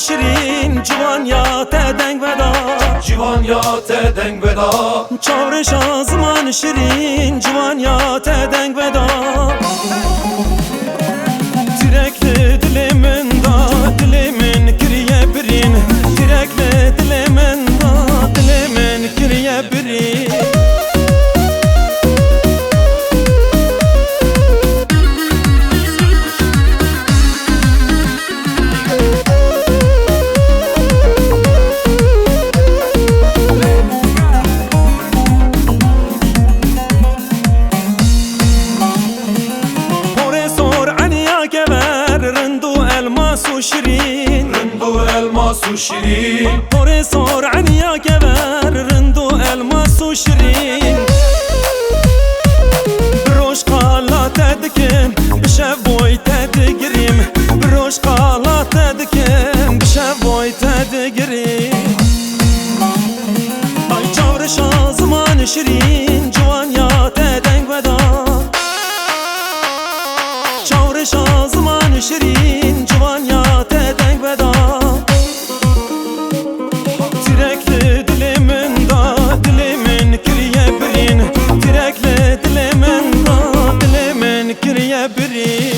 شیرین جوان یا تدنگ ودا جوان یا تدنگ ودا چار شازمان شیرین جوان یا تدنگ ودا ترک دل من دا دل من کریه برین ترک دل من دا دل من کریه برین شيرين رندو الماس وشيرين طوري صور عنيا كبر رندو الماس وشيرين